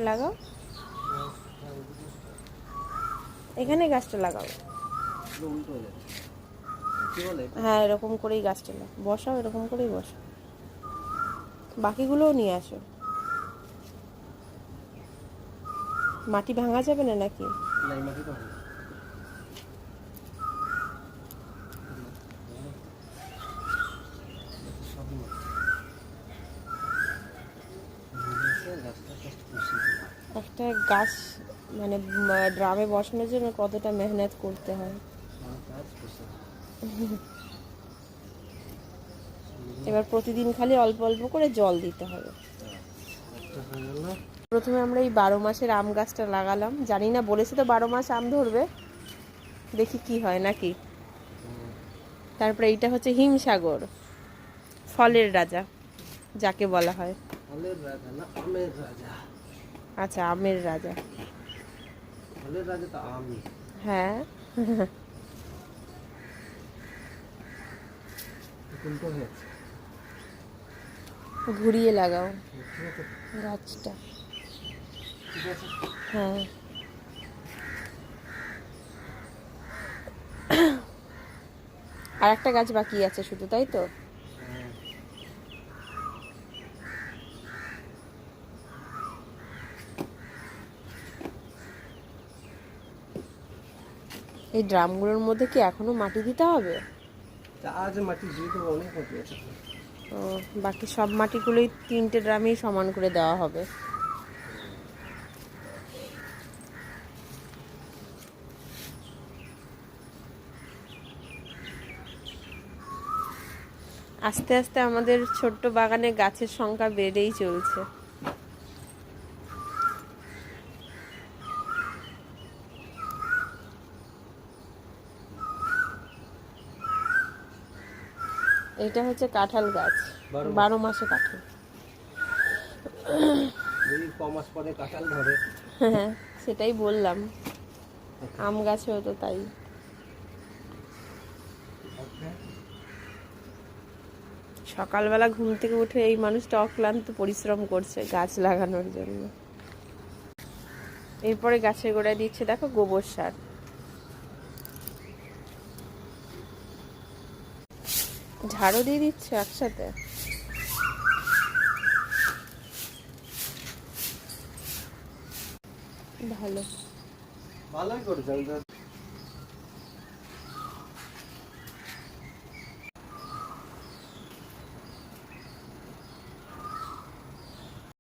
লাগাও, এখানে গাছটা লাগাও। হ্যাঁ, এরকম করেই গাছটা বসাও, এরকম করেই বসাও। বাকিগুলোও নিয়ে আসো। মাটি ভাঙা যাবে না নাকি? একটা গাছ মানে ড্রামে বসানোর জন্য কতটা মেহনত করতে হয়। এবার প্রতিদিন খালি অল্প অল্প করে জল দিতে হবে। প্রথমে আমরা এই 12 মাসের আম গাছটা লাগালাম, জানি না, বলেছে তো 12 মাস আম ধরবে, দেখি কি হয় নাকি। তারপরে এইটা হচ্ছে হিমসাগর, ফলের রাজা যাকে বলা হয়। ফলের রাজা না, আমের রাজা। আচ্ছা, আমের রাজা। ফলের রাজা তো আমই। হ্যাঁ। উল্টো হয়েছে, ঘুরিয়ে লাগাও গাছটা। ঠিক আছে। হ্যাঁ, আর একটা গাছ বাকি আছে শুধু, তাই তো? এই ড্রামগুলোর মধ্যে কি এখনো মাটি দিতে হবে? আজ মাটি দিয়ে দেবো, অনেক মাটি আছে। ও, বাকি সব মাটিগুলোই 3টে ড্রামেই সমান করে দেওয়া হবে। আস্তে আস্তে আমাদের ছোট্ট বাগানে গাছের সংখ্যা বেড়েই চলছে। এটা হচ্ছে কাঁঠাল গাছ, 12 মাসে কাঁঠাল। কমাস পরে কাঁঠাল ধরে। হ্যাঁ, সেটাই বললাম, আম গাছেও তো তাই। সকালবেলা ঘুম থেকে উঠে এই মানুষটা অক্লান্ত পরিশ্রম করছে গাছ লাগানোর জন্য। এরপরে গাছের গোড়ায় দিচ্ছে দেখো গোবর সার। ঝাড়ও দিয়ে দিচ্ছে একসাথে। ভালো, ভালোই করেছে।